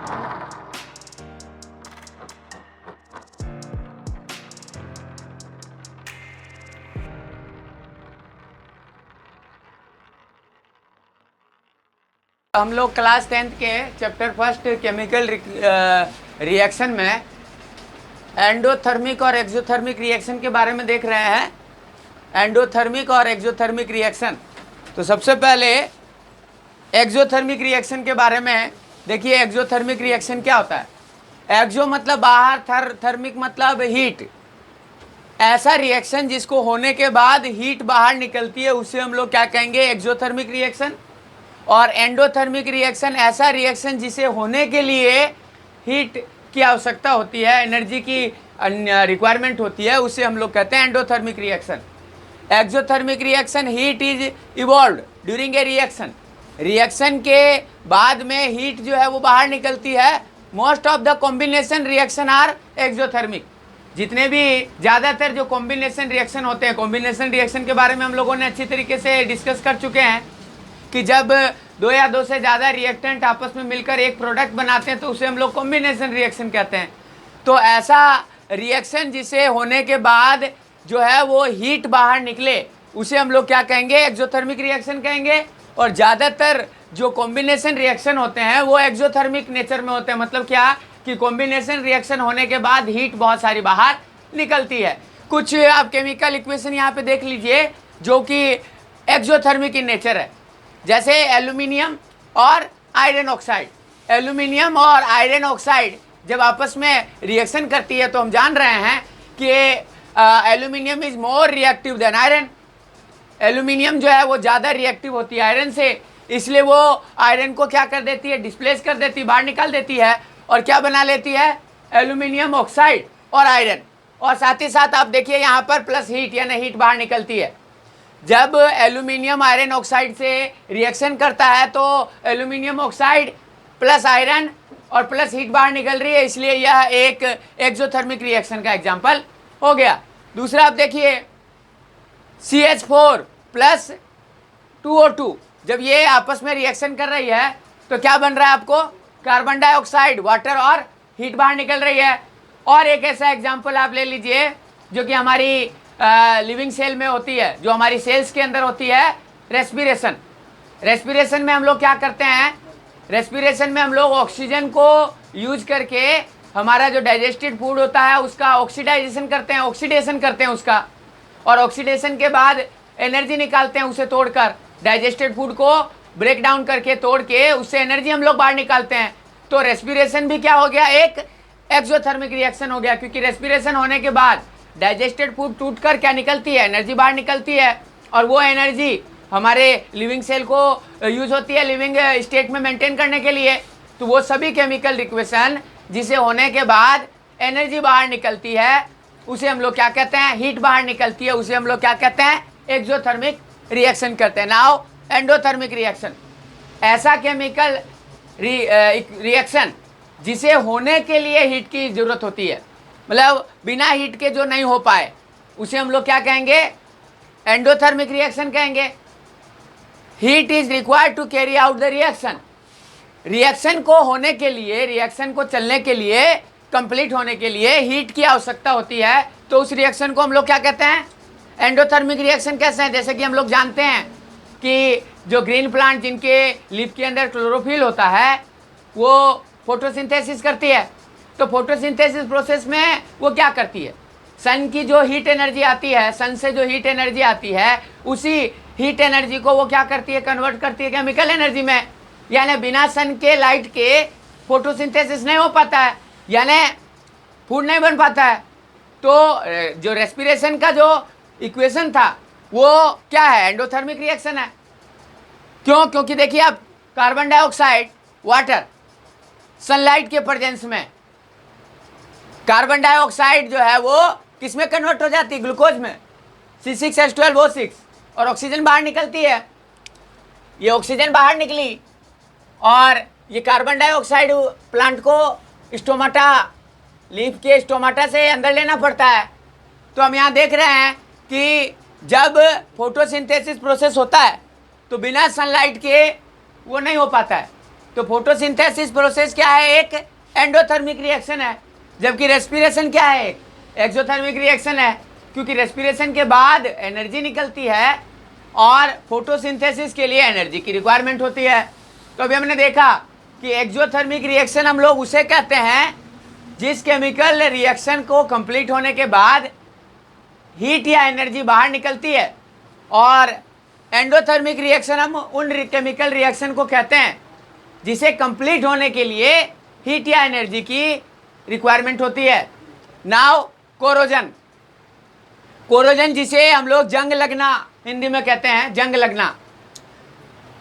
हम लोग class 10th के चैप्टर फर्स्ट केमिकल रिएक्शन में एंडोथर्मिक और एक्सोथर्मिक रिएक्शन के बारे में देख रहे हैं। एंडोथर्मिक और एक्सोथर्मिक रिएक्शन। तो सबसे पहले एक्सोथर्मिक रिएक्शन के बारे में देखिए। एक्सोथर्मिक रिएक्शन क्या होता है? एक्सो मतलब बाहर, थर्मिक मतलब हीट। ऐसा रिएक्शन जिसको होने के बाद हीट बाहर निकलती है उसे हम लोग क्या कहेंगे? Exothermic reaction. और एंडोथर्मिक रिएक्शन ऐसा रिएक्शन जिसे होने के लिए हीट की आवश्यकता होती है, एनर्जी की रिक्वायरमेंट होती है, उसे हम लोग कहते हैं endothermic reaction. Exothermic reaction, heat is evolved during a reaction के बाद में हीट जो है वो बाहर निकलती है। Most of the combination reaction are exothermic. जितने भी ज़्यादातर जो कॉम्बिनेशन रिएक्शन होते हैं, कॉम्बिनेशन रिएक्शन के बारे में हम लोगों ने अच्छी तरीके से डिस्कस कर चुके हैं कि जब दो या दो से ज़्यादा रिएक्टेंट आपस में मिलकर एक प्रोडक्ट बनाते हैं तो उसे हम लोग कॉम्बिनेशन रिएक्शन कहते हैं। तो ऐसा रिएक्शन जिसे होने के बाद जो है वो हीट बाहर निकले उसे हम लोग क्या कहेंगे? एक्सोथर्मिक रिएक्शन कहेंगे। और ज़्यादातर जो कॉम्बिनेशन रिएक्शन होते हैं वो एक्सोथर्मिक नेचर में होते हैं। मतलब क्या कि कॉम्बिनेशन रिएक्शन होने के बाद हीट बहुत सारी बाहर निकलती है। कुछ आप केमिकल इक्वेशन यहाँ पे देख लीजिए जो कि एक्सोथर्मिक इन नेचर है। जैसे एल्यूमिनियम और आयरन ऑक्साइड। एल्यूमिनियम और आयरन ऑक्साइड जब आपस में रिएक्शन करती है तो हम जान रहे हैं कि aluminium is more reactive than iron. Aluminium जो है वो ज़्यादा रिएक्टिव होती है आयरन से, इसलिए वो आयरन को क्या कर देती है? डिस्प्लेस कर देती है, बाहर निकाल देती है। और क्या बना लेती है? एल्यूमिनियम ऑक्साइड और आयरन। और साथ ही साथ आप देखिए यहाँ पर प्लस हीट, यानी हीट बाहर निकलती है। जब एल्यूमिनियम आयरन ऑक्साइड से रिएक्शन करता है तो एल्यूमिनियम ऑक्साइड प्लस आयरन और प्लस हीट बाहर निकल रही है, इसलिए यह एक एक्सोथर्मिक रिएक्शन का एग्जांपल हो गया। दूसरा आप देखिए CH4 प्लस 2O2, जब ये आपस में रिएक्शन कर रही है तो क्या बन रहा है आपको? कार्बन डाइऑक्साइड, वाटर और हीट बाहर निकल रही है। और एक ऐसा एग्जाम्पल आप ले लीजिए जो कि हमारी लिविंग सेल में होती है, जो हमारी सेल्स के अंदर होती है, रेस्पिरेशन। रेस्पिरेशन में हम लोग क्या करते हैं? रेस्पिरेशन में हम लोग ऑक्सीजन को यूज करके हमारा जो डाइजेस्टेड फूड होता है उसका ऑक्सीडाइजेशन करते हैं, ऑक्सीडेशन करते हैं उसका। और ऑक्सीडेशन के बाद एनर्जी निकालते हैं उसे तोड़कर, डाइजेस्टेड फूड को ब्रेक डाउन करके तोड़ के उससे एनर्जी हम लोग बाहर निकालते हैं। तो रेस्पिरेशन भी क्या हो गया? एक एक्सोथर्मिक रिएक्शन हो गया, क्योंकि रेस्पिरेशन होने के बाद डाइजेस्टेड फूड टूटकर क्या निकलती है? एनर्जी बाहर निकलती है। और वो एनर्जी हमारे लिविंग सेल को यूज होती है लिविंग स्टेट में मेंटेन करने के लिए। तो वो सभी केमिकल रिएक्शन जिसे होने के बाद एनर्जी बाहर निकलती है उसे हम लोग क्या कहते हैं? हीट बाहर निकलती है, उसे हम लोग क्या कहते हैं? एक्सोथर्मिक रिएक्शन करते हैं। नाउ एंडोथर्मिक रिएक्शन, ऐसा केमिकल रिएक्शन जिसे होने के लिए हीट की जरूरत होती है, मतलब बिना हीट के जो नहीं हो पाए, उसे हम लोग क्या कहेंगे? एंडोथर्मिक रिएक्शन कहेंगे। Heat is required to carry out the reaction. Reaction को होने के लिए, रिएक्शन को चलने के लिए, कंप्लीट होने के लिए हीट की आवश्यकता होती है। तो उस रिएक्शन को हम लोग क्या कहते हैं? एंडोथर्मिक रिएक्शन कैसे हैं? जैसे कि हम लोग जानते हैं कि जो ग्रीन प्लांट जिनके लीफ के अंदर क्लोरोफिल होता है वो फोटोसिंथेसिस करती है। तो फोटोसिंथेसिस प्रोसेस में वो क्या करती है? सन की जो हीट एनर्जी आती है, सन से जो हीट एनर्जी आती है, उसी हीट एनर्जी को वो क्या करती है? कन्वर्ट करती है केमिकल एनर्जी में। यानी बिना सन के लाइट के फोटोसिंथेसिस नहीं हो पाता है, यानी फूड नहीं बन पाता है। तो जो रेस्पिरेशन का जो इक्वेशन था वो क्या है? एंडोथर्मिक रिएक्शन है। क्यों? क्योंकि देखिए आप, कार्बन डाइऑक्साइड, वाटर, सनलाइट के प्रेजेंस में कार्बन डाइऑक्साइड जो है वो किस में कन्वर्ट हो जाती है? ग्लूकोज में, C6H12O6। और ऑक्सीजन बाहर निकलती है। ये ऑक्सीजन बाहर निकली और ये कार्बन डाइऑक्साइड प्लांट को स्टोमाटा, लीफ के स्टोमाटा से अंदर लेना पड़ता है। तो हम यहाँ देख रहे हैं कि जब फोटोसिंथेसिस प्रोसेस होता है तो बिना सनलाइट के वो नहीं हो पाता है। तो फोटोसिंथेसिस प्रोसेस क्या है? एक एंडोथर्मिक रिएक्शन है, जबकि रेस्पिरेशन क्या है? एक एक्सोथर्मिक रिएक्शन है, क्योंकि रेस्पिरेशन के बाद एनर्जी निकलती है और फोटोसिंथेसिस के लिए एनर्जी की रिक्वायरमेंट होती है। तो अभी हमने देखा कि एक्सोथर्मिक रिएक्शन हम लोग उसे कहते हैं जिस केमिकल रिएक्शन को कंप्लीट होने के बाद हीट या एनर्जी बाहर निकलती है, और एंडोथर्मिक रिएक्शन हम उन केमिकल रिएक्शन को कहते हैं जिसे कंप्लीट होने के लिए हीट या एनर्जी की रिक्वायरमेंट होती है। नाउ कोरोजन, कोरोजन जिसे हम लोग जंग लगना हिंदी में कहते हैं, जंग लगना।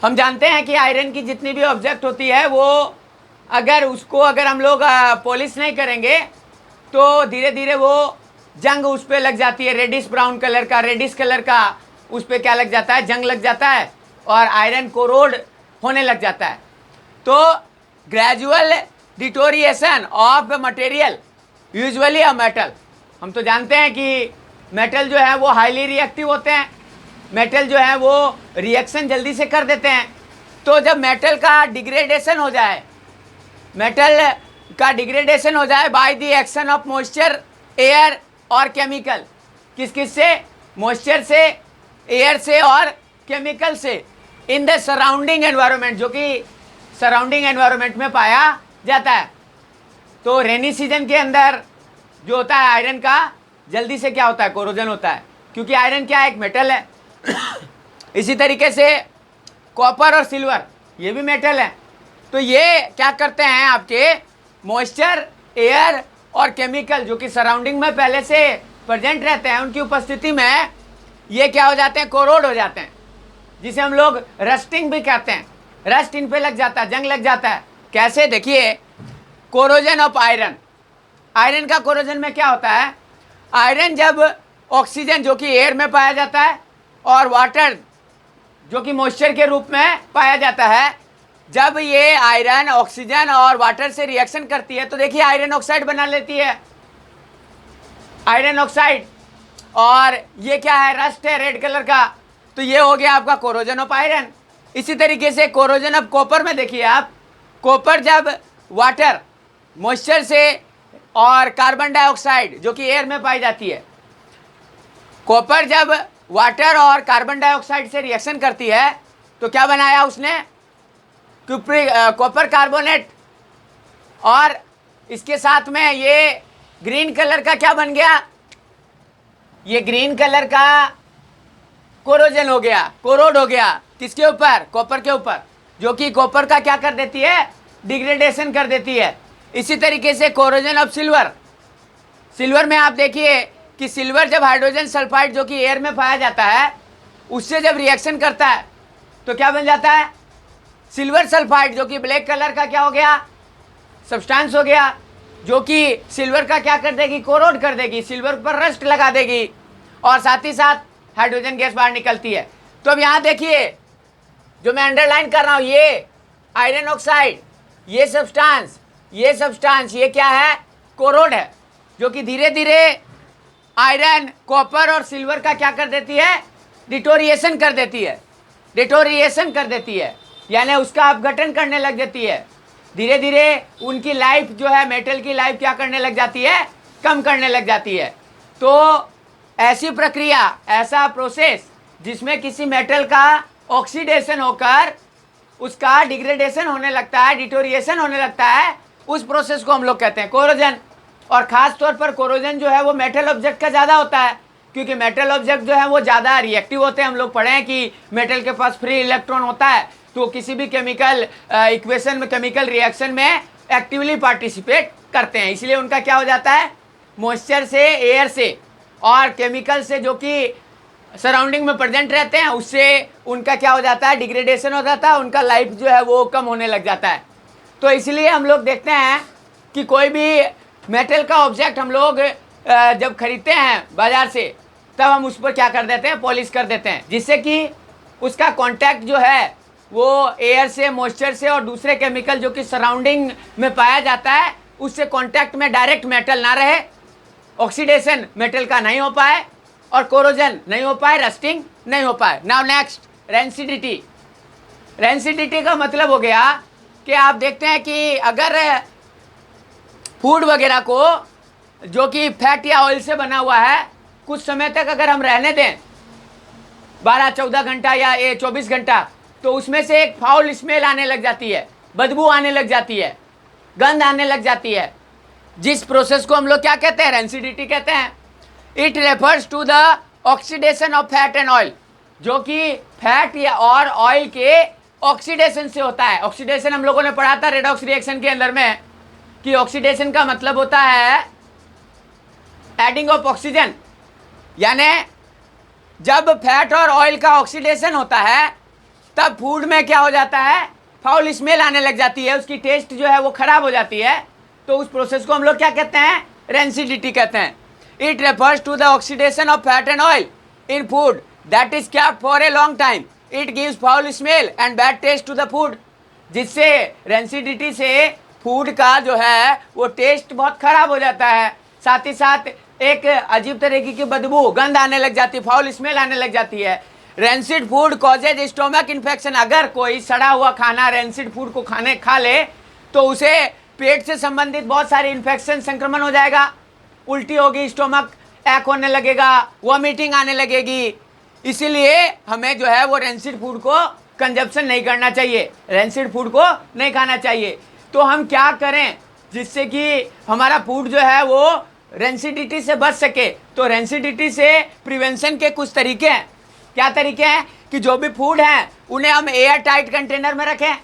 हम जानते हैं कि आयरन की जितनी भी ऑब्जेक्ट होती है वो अगर हम लोग पॉलिश नहीं करेंगे तो धीरे धीरे वो जंग उस पर लग जाती है, रेडिश ब्राउन कलर का, रेडिश कलर का उस पर क्या लग जाता है? जंग लग जाता है और आयरन कोरोड होने लग जाता है। तो gradual deterioration of material usually a metal, हम तो जानते हैं कि मेटल जो है वो हाईली रिएक्टिव होते हैं, मेटल जो है वो रिएक्शन जल्दी से कर देते हैं। तो जब मेटल का डिग्रेडेशन हो जाए, मेटल का डिग्रेडेशन हो जाए by the action of moisture, air और केमिकल, किस किस से? मॉइस्चर से, एयर से और केमिकल से, इन द सराउंडिंग एनवायरनमेंट, जो कि सराउंडिंग एनवायरनमेंट में पाया जाता है। तो रेनी सीजन के अंदर जो होता है आयरन का जल्दी से क्या होता है? कोरोजन होता है, क्योंकि आयरन क्या है? एक मेटल है। इसी तरीके से कॉपर और सिल्वर ये भी मेटल है। तो ये क्या करते हैं? आपके मॉइस्चर, एयर और केमिकल जो कि सराउंडिंग में पहले से प्रेजेंट रहते हैं, उनकी उपस्थिति में ये क्या हो जाते हैं? कोरोड हो जाते हैं, जिसे हम लोग रस्टिंग भी कहते हैं। रस्ट इन पे लग जाता है, जंग लग जाता है। कैसे? देखिए, कोरोजन ऑफ आयरन, आयरन का कोरोजन में क्या होता है? आयरन जब ऑक्सीजन जो कि एयर में पाया जाता है और वाटर जो कि मॉइस्चर के रूप में पाया जाता है, जब ये आयरन ऑक्सीजन और वाटर से रिएक्शन करती है तो देखिए आयरन ऑक्साइड बना लेती है, आयरन ऑक्साइड। और ये क्या है? रस्ट है, रेड कलर का। तो ये हो गया आपका कोरोजन ऑफ आयरन। इसी तरीके से कोरोजन ऑफ कॉपर में देखिए आप, कॉपर जब वाटर, मॉइस्चर से और कार्बन डाइऑक्साइड जो कि एयर में पाई जाती है, कॉपर जब वाटर और कार्बन डाइऑक्साइड से रिएक्शन करती है तो क्या बनाया उसने? Copper carbonate. और इसके साथ में ये ग्रीन कलर का क्या बन गया? ये ग्रीन कलर का कोरोजन हो गया, कोरोड हो गया। किसके ऊपर? कॉपर के ऊपर, जो कि कॉपर का क्या कर देती है? डिग्रेडेशन कर देती है। इसी तरीके से कोरोजन ऑफ सिल्वर, सिल्वर में आप देखिए कि सिल्वर जब हाइड्रोजन सल्फाइड जो कि एयर में पाया जाता है उससे जब रिएक्शन करता है तो क्या बन जाता है? सिल्वर सल्फाइड, जो कि ब्लैक कलर का क्या हो गया? सब्सटेंस हो गया, जो कि सिल्वर का क्या कर देगी? कोरोड कर देगी, सिल्वर पर रस्ट लगा देगी और साथ ही साथ हाइड्रोजन गैस बाहर निकलती है। तो अब यहाँ देखिए जो मैं अंडरलाइन कर रहा हूँ, ये आयरन ऑक्साइड, ये सब्सटेंस ये क्या है? कोरोड है, जो कि धीरे धीरे आयरन, कॉपर और सिल्वर का क्या कर देती है? डिटोरिएशन कर देती है, डिटोरिएशन कर देती है, यानी उसका अपघटन करने लग जाती है। धीरे धीरे उनकी लाइफ जो है, मेटल की लाइफ क्या करने लग जाती है? कम करने लग जाती है। तो ऐसी प्रक्रिया, ऐसा प्रोसेस जिसमें किसी मेटल का ऑक्सीडेशन होकर उसका डिग्रेडेशन होने लगता है, डिटोरिएशन होने लगता है, उस प्रोसेस को हम लोग कहते हैं कोरोजन। और ख़ास तौर पर कोरोजन जो है वो मेटल ऑब्जेक्ट का ज़्यादा होता है, क्योंकि मेटल ऑब्जेक्ट जो है वो ज़्यादा रिएक्टिव होते हैं। हम लोग पढ़े हैं कि मेटल के पास फ्री इलेक्ट्रॉन होता है, तो किसी भी केमिकल इक्वेशन में, केमिकल रिएक्शन में एक्टिवली पार्टिसिपेट करते हैं। इसलिए उनका क्या हो जाता है? मॉइस्चर से, एयर से और केमिकल से जो कि सराउंडिंग में प्रेजेंट रहते हैं उससे उनका क्या हो जाता है? डिग्रेडेशन हो जाता है, उनका लाइफ जो है वो कम होने लग जाता है। तो इसलिए हम लोग देखते हैं कि कोई भी मेटल का ऑब्जेक्ट हम लोग जब खरीदते हैं बाजार से, तब हम उस पर क्या कर देते हैं? पॉलिश कर देते हैं, जिससे कि उसका कांटेक्ट जो है वो एयर से, मॉइस्चर से और दूसरे केमिकल जो कि सराउंडिंग में पाया जाता है उससे कांटेक्ट में डायरेक्ट मेटल ना रहे, ऑक्सीडेशन मेटल का नहीं हो पाए और कोरोजन नहीं हो पाए, रस्टिंग नहीं हो पाए। Now next, rancidity. रेंसिडिटी का मतलब हो गया कि आप देखते हैं कि अगर फूड वगैरह को जो कि फैट या ऑयल से बना हुआ है कुछ समय तक अगर हम रहने दें 12-14 घंटा या ये 24 घंटा, तो उसमें से एक फाउल स्मेल आने लग जाती है, बदबू आने लग जाती है, गंध आने लग जाती है, जिस प्रोसेस को हम लोग क्या कहते हैं, रेंसिडिटी कहते हैं। It refers to the oxidation of fat and oil, जो कि फैट या और ऑयल के ऑक्सीडेशन से होता है। ऑक्सीडेशन हम लोगों ने पढ़ा था रेडॉक्स रिएक्शन के अंदर में कि ऑक्सीडेशन का मतलब होता है एडिंग ऑफ ऑक्सीजन, यानी जब फैट और ऑयल का ऑक्सीडेशन होता है तब फूड में क्या हो जाता है, फाउल स्मेल आने लग जाती है, उसकी टेस्ट जो है वो खराब हो जाती है। तो उस प्रोसेस को हम लोग क्या कहते हैं, रेंसिडिटी कहते हैं। It refers to the oxidation of fat and oil in food that is kept for a long time. It gives foul smell and bad taste to the food, जिससे रेंसिडिटी से फूड का जो है वो test बहुत खराब हो जाता है, साथ ही साथ एक अजीब तरीके की बदबू, गंध आने लग जाती है, फाउल स्मेल आने लग जाती है। Rancid food causes stomach infection. अगर कोई सड़ा हुआ खाना रेंसिड फूड को खा ले तो उसे पेट से संबंधित बहुत सारे इन्फेक्शन, संक्रमण हो जाएगा, उल्टी होगी, स्टोमक एक होने लगेगा, वॉमिटिंग आने लगेगी। इसीलिए हमें जो है वो रेंसिड फूड को कंजप्शन नहीं करना चाहिए, रेंसिड फूड को नहीं खाना चाहिए। तो हम क्या करें जिससे कि हमारा फूड जो है वो रेंसिडिटी से बच सके? तो रेंसिडिटी से प्रिवेंशन के कुछ तरीके हैं। क्या तरीके हैं कि जो भी फूड हैं उन्हें हम एयर टाइट कंटेनर में रखें,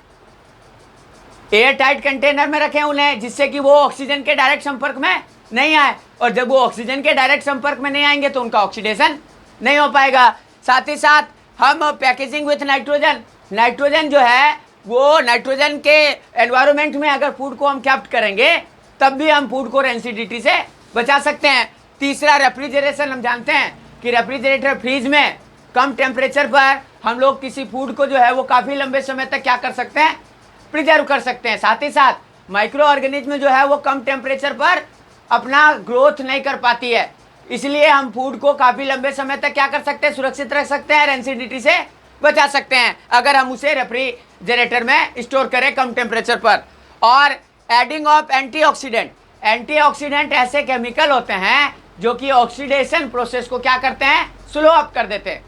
एयर टाइट कंटेनर में रखें उन्हें, जिससे कि वो ऑक्सीजन के डायरेक्ट संपर्क में नहीं आए, और जब वो ऑक्सीजन के डायरेक्ट संपर्क में नहीं आएंगे तो उनका ऑक्सीडेशन नहीं हो पाएगा। साथ ही साथ हम पैकेजिंग विथ नाइट्रोजन, नाइट्रोजन जो है वो नाइट्रोजन के एनवायरनमेंट में अगर फूड को हम कैप्ट करेंगे तब भी हम फूड को रेंसिडिटी से बचा सकते हैं। तीसरा, रेफ्रिजरेशन। हम जानते हैं कि रेफ्रिजरेटर, फ्रीज में कम टेम्परेचर पर हम लोग किसी फूड को जो है वो काफ़ी लंबे समय तक क्या कर सकते हैं, प्रिजर्व कर सकते हैं। साथ ही साथ माइक्रो ऑर्गेनिज्म जो है वो कम टेम्परेचर पर अपना ग्रोथ नहीं कर पाती है, इसलिए हम फूड को काफ़ी लंबे समय तक क्या कर सकते हैं, सुरक्षित रख सकते हैं, रेंसिडिटी से बचा सकते हैं अगर हम उसे रेफ्रिजरेटर में स्टोर करें कम टेम्परेचर पर। और एडिंग ऑफ एंटीऑक्सीडेंट। एंटीऑक्सीडेंट ऐसे केमिकल होते हैं जो कि ऑक्सीडेशन प्रोसेस को क्या करते हैं, स्लो अप कर देते हैं।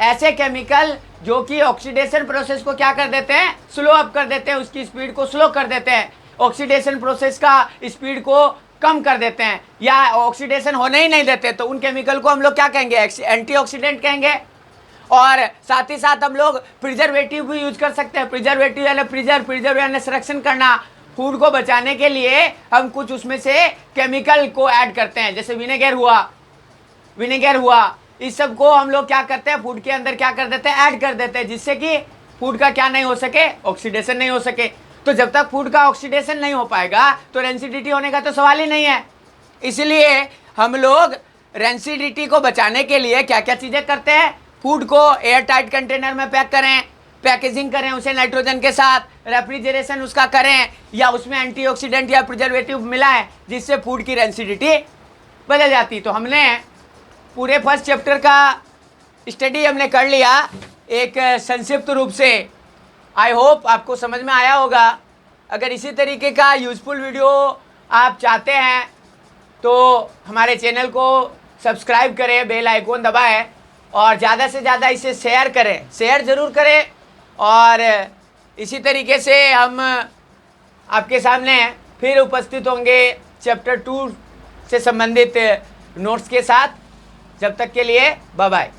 ऐसे केमिकल जो कि ऑक्सीडेशन प्रोसेस को क्या कर देते हैं, स्लो अप कर देते हैं, उसकी स्पीड को स्लो कर देते हैं, ऑक्सीडेशन प्रोसेस का स्पीड को कम कर देते हैं या ऑक्सीडेशन होने ही नहीं देते, तो उन केमिकल को हम लोग क्या कहेंगे, एंटीऑक्सीडेंट कहेंगे। और साथ ही साथ हम लोग प्रिजर्वेटिव भी यूज कर सकते हैं। प्रिजर्वेटिव यानी प्रिजर्व यानी संरक्षण करना। फूड को बचाने के लिए हम कुछ उसमें से केमिकल को ऐड करते हैं, जैसे विनेगर हुआ, इस सब को हम लोग क्या करते हैं, फूड के अंदर क्या कर देते हैं, ऐड कर देते हैं, जिससे कि फूड का क्या नहीं हो सके, ऑक्सीडेशन नहीं हो सके। तो जब तक फूड का ऑक्सीडेशन नहीं हो पाएगा तो रेंसिडिटी होने का तो सवाल ही नहीं है। इसलिए हम लोग रेंसिडिटी को बचाने के लिए क्या क्या चीज़ें करते हैं, फूड को एयर टाइट कंटेनर में पैक करें, पैकेजिंग करें उसे नाइट्रोजन के साथ, रेफ्रिजरेशन उसका करें, या उसमें एंटीऑक्सीडेंट या प्रिजर्वेटिव मिलाएं, जिससे फूड की रेंसिडिटी बदल जाती। तो हमने पूरे फर्स्ट चैप्टर का स्टडी हमने कर लिया एक संक्षिप्त रूप से। आई होप आपको समझ में आया होगा। अगर इसी तरीके का यूज़फुल वीडियो आप चाहते हैं तो हमारे चैनल को सब्सक्राइब करें, बेल आइकॉन दबाएं और ज़्यादा से ज़्यादा इसे शेयर करें, शेयर ज़रूर करें। और इसी तरीके से हम आपके सामने फिर उपस्थित होंगे चैप्टर 2 से संबंधित नोट्स के साथ। जब तक के लिए बाय बाय।